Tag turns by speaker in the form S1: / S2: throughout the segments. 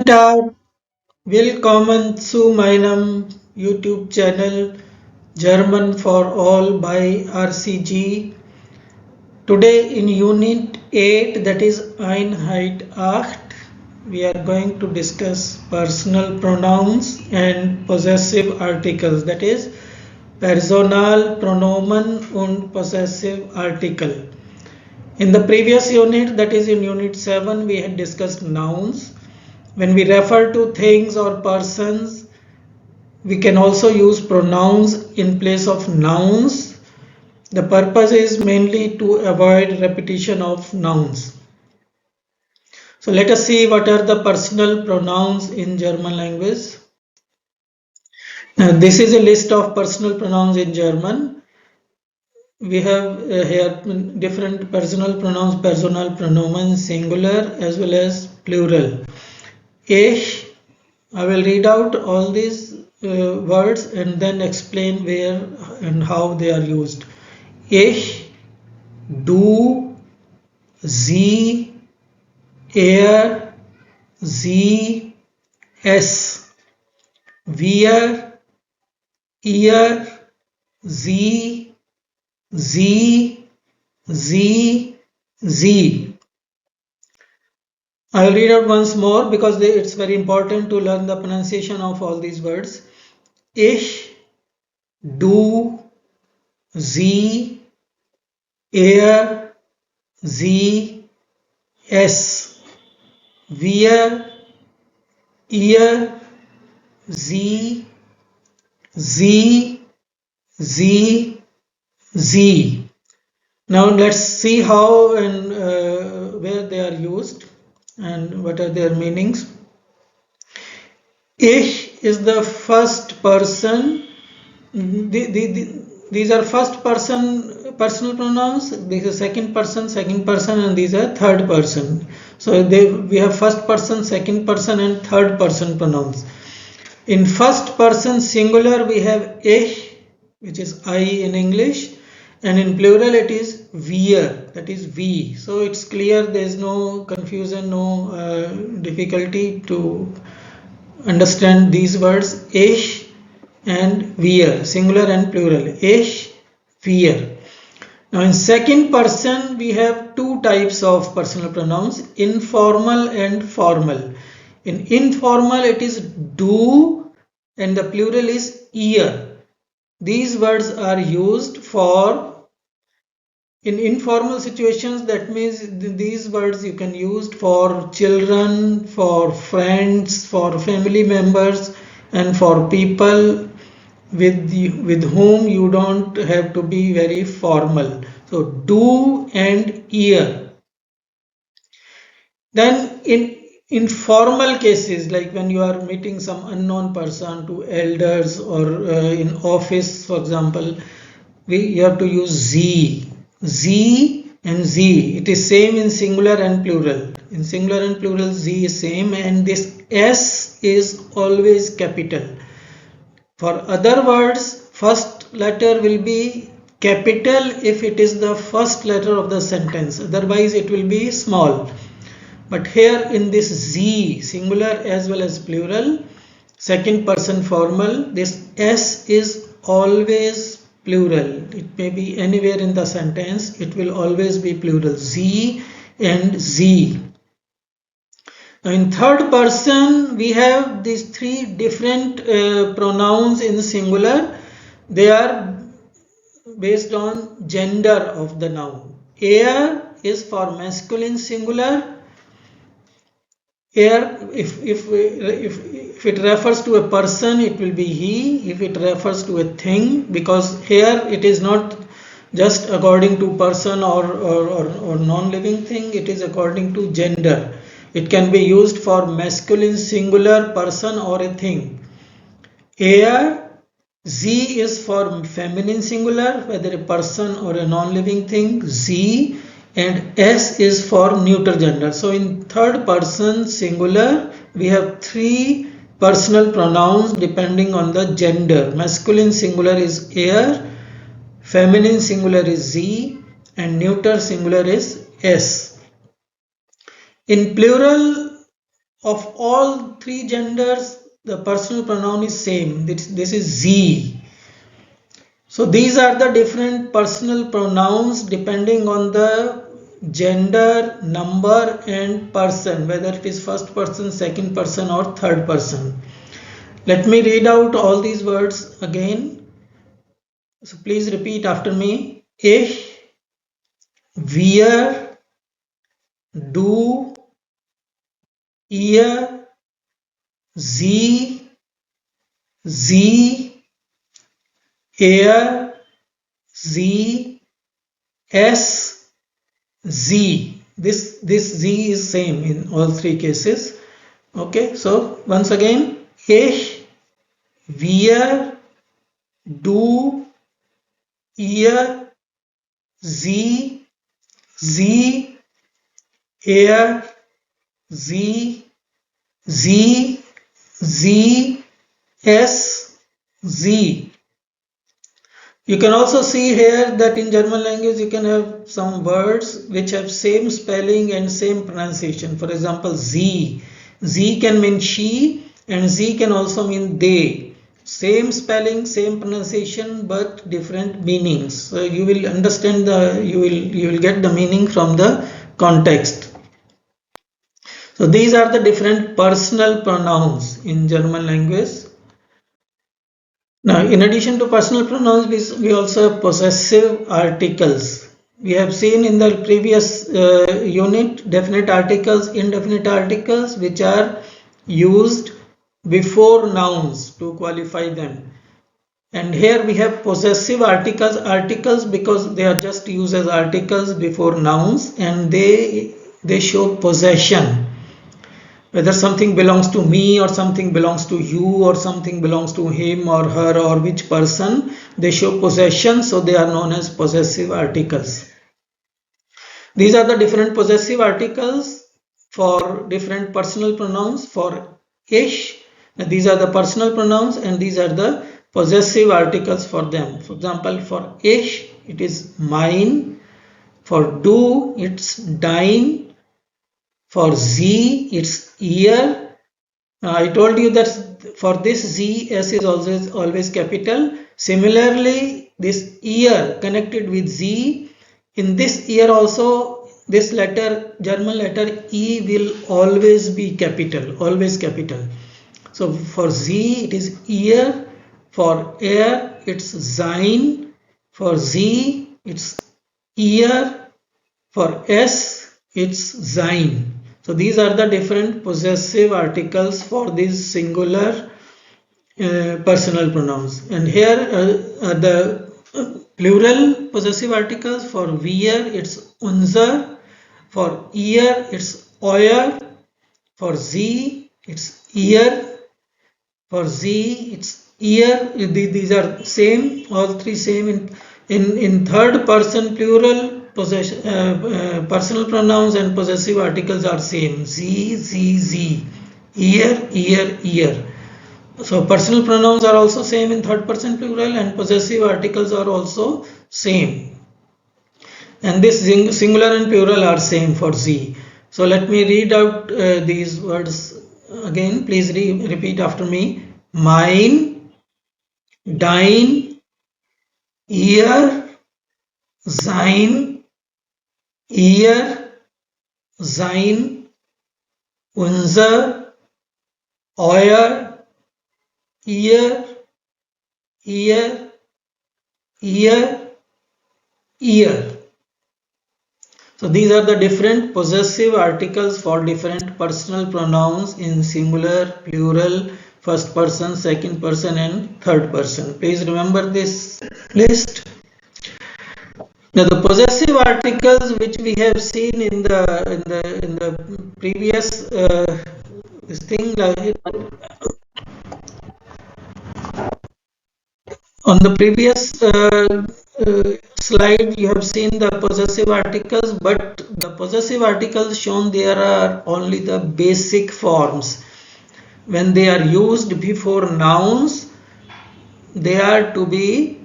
S1: Tag, willkommen zu meinem YouTube-Channel German for All by RCG. Today in Unit 8, that is Einheit 8, we are going to discuss personal pronouns and possessive articles, that is Personalpronomen und Possessive Artikel. In the previous unit, that is in Unit 7, we had discussed nouns. When we refer to things or persons, we can also use pronouns in place of nouns. The purpose is mainly to avoid repetition of nouns. So let us see what are the personal pronouns in German language. Now, this is a list of personal pronouns in German. We have here different personal pronouns, Personalpronomen singular as well as plural. Ich, I will read out all these words and then explain where and how they are used. Ich, du, sie, er, sie, es, wir, ihr, sie, sie, sie. I will read out once more because it's very important to learn the pronunciation of all these words. Ich, du, sie, er, sie, es, wir, ihr, sie, sie. Now let's see how and where they are used and what are their meanings. Ich is the first person. These are first person personal pronouns. These are second person, and these are third person. So we have first person, second person, and third person pronouns. In first person singular we have ich, which is I in English, and in plural it is wir, that is we. So it's clear, there is no confusion, no difficulty to understand these words ich and wir, singular and plural, ich, wir. Now in second person we have two types of personal pronouns, informal and formal. In informal it is du and the plural is ihr. These words are used for in informal situations. That means these words you can use for children, for friends, for family members, and for people with whom you don't have to be very formal. So du and ihr. Then in informal cases, like when you are meeting some unknown person, to elders, or in office, for example, you have to use sie and sie. It is same in singular and plural. In singular and plural, sie is same, and this s is always capital. For other words, first letter will be capital if it is the first letter of the sentence, otherwise it will be small. But here in this z, singular as well as plural, second person formal, this s is always plural. It may be anywhere in the sentence, it will always be plural, z and z. Now in third person we have these three different pronouns in singular. They are based on gender of the noun. Er is for masculine singular. Here, if it refers to a person, it will be he. If it refers to a thing, because here it is not just according to person or non-living thing, it is according to gender. It can be used for masculine singular person or a thing. Er, z is for feminine singular, whether a person or a non-living thing, z. And s is for neuter gender. So in third person singular we have three personal pronouns depending on the gender. Masculine singular is er, feminine singular is z, and neuter singular is s. In plural of all three genders, the personal pronoun is same. This is Z. So these are the different personal pronouns depending on the gender, number and person, whether it is first person, second person or third person. Let me read out all these words again. So please repeat after me. Ich, wir, du, ihr, sie, er, sie, es, z. This z is same in all three cases. Okay, so once again, ich, wir, du, ihr, sie, er, sie, es, z. You can also see here that in German language you can have some words which have same spelling and same pronunciation. For example, Z. Z can mean she and Z can also mean they. Same spelling, same pronunciation, but different meanings. So you will understand you will get the meaning from the context. So these are the different personal pronouns in German language. Now, in addition to personal pronouns, we also have possessive articles. We have seen in the previous unit definite articles, indefinite articles, which are used before nouns to qualify them. And here we have possessive articles because they are just used as articles before nouns and they show possession. Whether something belongs to me or something belongs to you or something belongs to him or her or which person, they show possession, so they are known as possessive articles. These are the different possessive articles for different personal pronouns. For ich, these are the personal pronouns and these are the possessive articles for them. For example, for ich, it is mine. For du, it's dein. For Z, it's ear. I told you that for this Z, S is always capital. Similarly, this ear connected with Z, in this ear also, this letter, German letter E will always be capital, always capital. So for Z, it is ear. For air, it's sein. For Z, it's ear. For S, it's sein. So these are the different possessive articles for these singular personal pronouns. And here are the plural possessive articles. For wir, it's unser. For ihr, it's euer. For sie, it's ihr. For sie, it's ihr. These are same, all three same. In third person plural, personal pronouns and possessive articles are same. Z, ear. So personal pronouns are also same in third person plural and possessive articles are also same. And this singular and plural are same for Z. So let me read out these words again. Please repeat after me. Mine, dein, ihr, sein, ihr, sein, unser, euer, ihr, ihr. So these are the different possessive articles for different personal pronouns in singular, plural, first person, second person and third person. Please remember this list. Now the possessive articles which we have seen in the previous this thing on the previous slide you have seen the possessive articles, but the possessive articles shown there are only the basic forms. When they are used before nouns, they are to be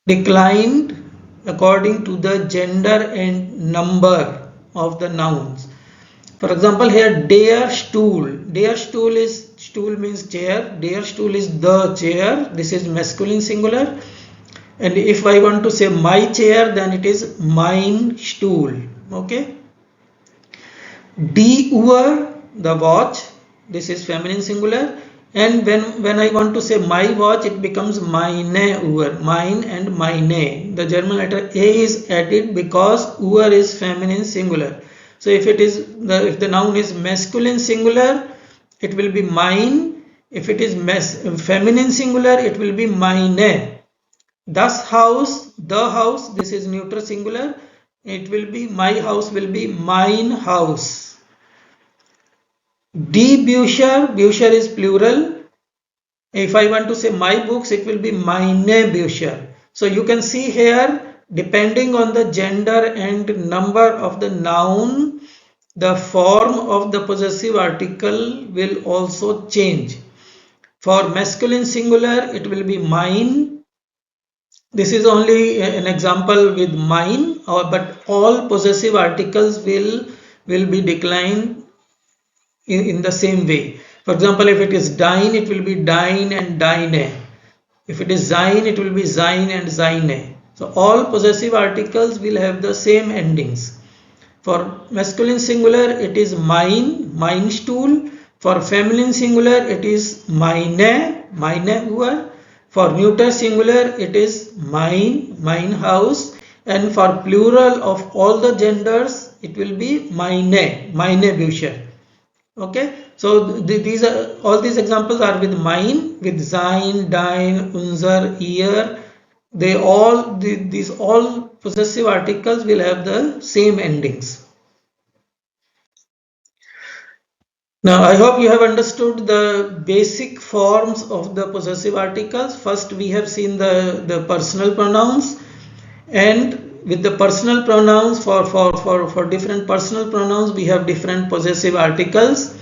S1: declined according to the gender and number of the nouns. For example, here der Stuhl. Der Stuhl is, stool means chair. Der Stuhl is the chair. This is masculine singular. And if I want to say my chair, then it is mein Stuhl. Okay. Die Uhr, the watch. This is feminine singular. And when I want to say my watch, it becomes meine Uhr. Mine and meine. The German letter A is added because Uhr is feminine singular. So if if the noun is masculine singular, it will be mine. If it is feminine singular, it will be meine. Das Haus, the house, this is neuter singular. It will be, my house will be mein Haus. Die Bücher, Bücher is plural. If I want to say my books, it will be meine Bücher. So you can see here, depending on the gender and number of the noun, the form of the possessive article will also change. For masculine singular, it will be mine. This is only an example with mine, but all possessive articles will be declined in the same way. For example, if it is dine, it will be dine and dine. If it is sein, it will be sein and seine. So all possessive articles will have the same endings. For masculine singular, it is mein, mein Stuhl. For feminine singular, it is meine, meine Uhr. For neuter singular, it is mein, mein Haus. And for plural of all the genders, it will be meine, meine Bücher. Okay, so these are, all these examples are with mine, with sein, dein, unser, ihr. These all possessive articles will have the same endings. Now I hope you have understood the basic forms of the possessive articles. First we have seen the personal pronouns, and with the personal pronouns, for different personal pronouns we have different possessive articles.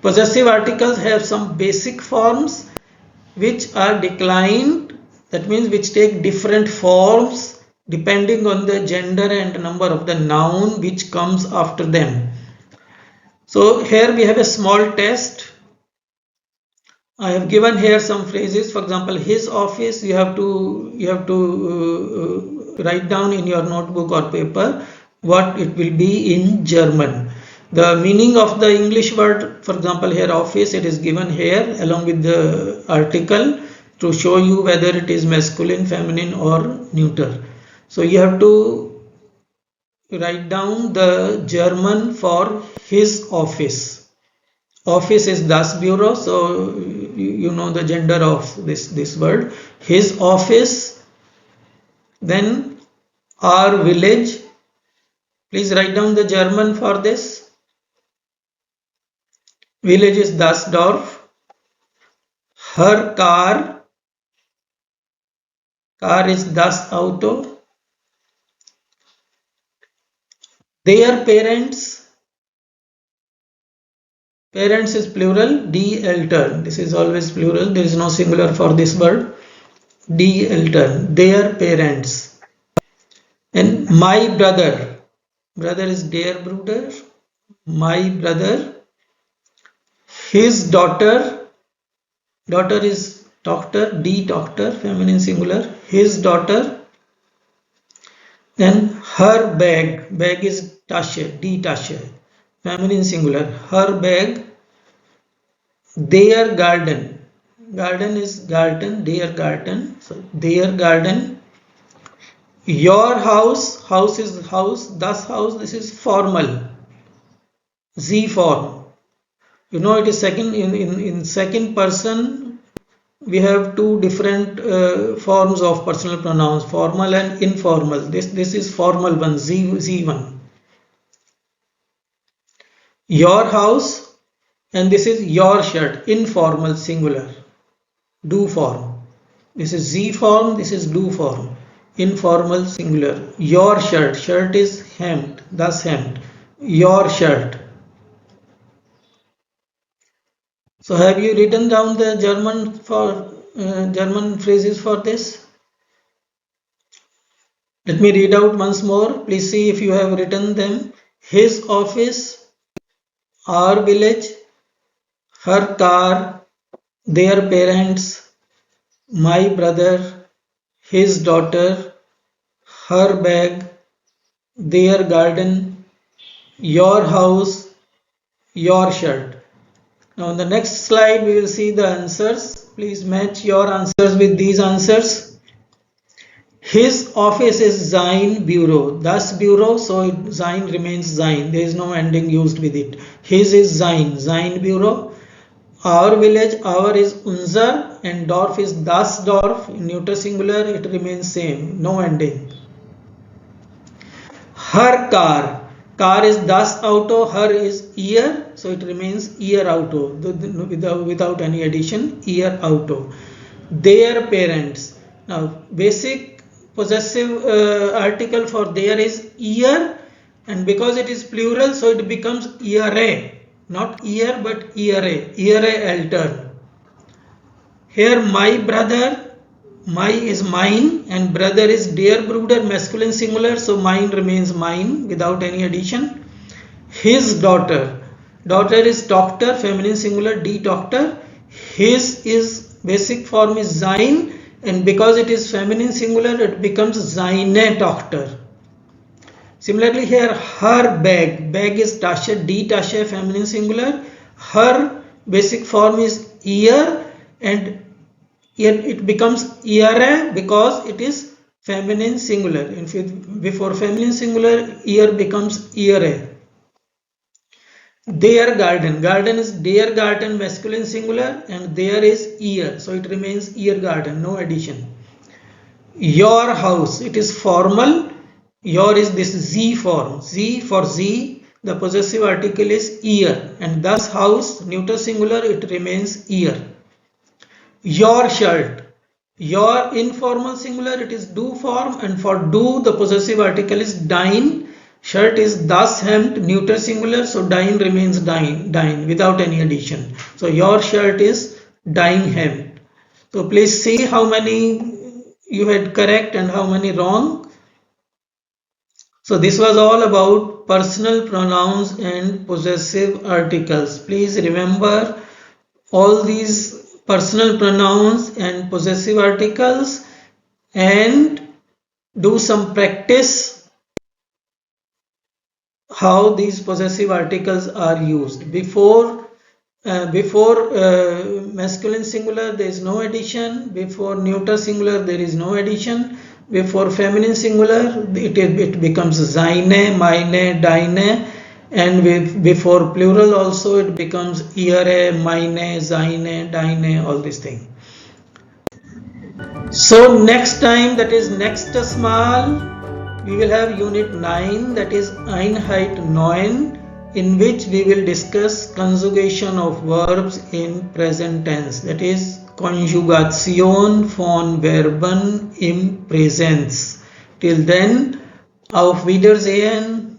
S1: Possessive articles have some basic forms which are declined, that means which take different forms depending on the gender and number of the noun which comes after them. So here we have a small test. I have given here some phrases. For example, his office, you have to write down in your notebook or paper what it will be in German. The meaning of the English word, for example, here office, it is given here along with the article to show you whether it is masculine, feminine or neuter. So you have to write down the German for his office. Office is das Büro, so you know the gender of this word. His office. Then our village. Please write down the German for this. Village is das Dorf. Her car. Car is das Auto. Their parents. Parents is plural. Die Eltern. This is always plural. There is no singular for this word. Die Eltern. Their parents. And my brother. Brother is der Bruder. My brother. His daughter. Daughter is Tochter. Die Tochter. Feminine singular. His daughter. Then her bag. Bag is Tasche. Die Tasche. Feminine singular. Her bag. Their garden. Garden is Garten. Their garden. So their garden. Your house. House is house. Das Haus. This is formal. Z form. You know, it is second in second person. We have two different forms of personal pronouns, formal and informal. This is formal one, Z1. Your house, and this is your shirt, informal singular, do form. This is Z form, this is do form, informal singular. Your shirt, shirt is hemd, das Hemd, your shirt. So have you written down the German phrases for this? Let me read out once more. Please see if you have written them. his office, our village, her car, their parents, my brother, his daughter, her bag, their garden, your house, your shirt. Now in the next slide we will see the answers. Please match your answers with these answers. His office is sein Bureau. Das Bureau, so sein remains sein. There is no ending used with it. His is sein Bureau. Our village, our is unser, and Dorf is das Dorf. In neuter singular, it remains same. No ending. Her car is das Auto. Her is ear, so it remains ear auto without any addition. Ear auto. Their parents. Now basic possessive article for there is ear, and because it is plural, so it becomes eare, not ear but eare alter. Here my brother, my is mine, and brother is der Bruder, masculine singular, so mine remains mine without any addition. His daughter is doctor, feminine singular, die Tochter. His is basic form is sein, and because it is feminine singular, it becomes seine Tochter. Similarly here, her bag is Tasche, die Tasche, feminine singular. Her basic form is ear, and it becomes eare because it is feminine singular. Before feminine singular, ear becomes eare. Their garden is der Garten, masculine singular, and there is ear, so it remains ear garden, no addition. Your house, it is formal. Your is this Z form. Z for Z, the possessive article is ear, and thus house, neuter singular, it remains ear. Your shirt, your informal singular, it is do form, and for do, the possessive article is dein. Shirt is das Hemd, neuter singular, so dein remains dein without any addition. So your shirt is dein Hemd. So please see how many you had correct and how many wrong. So this was all about personal pronouns and possessive articles. Please remember all these personal pronouns and possessive articles and do some practice how these possessive articles are used. Before masculine singular there is no addition, before neuter singular there is no addition, before feminine singular it becomes seine, meine, deine, and before plural also it becomes ihre, meine, seine, deine, all these things. So next time, that is next Mal, we will have unit 9, that is Einheit 9, in which we will discuss conjugation of verbs in present tense, that is Konjugation von Verben im Präsens. Till then, auf Wiedersehen.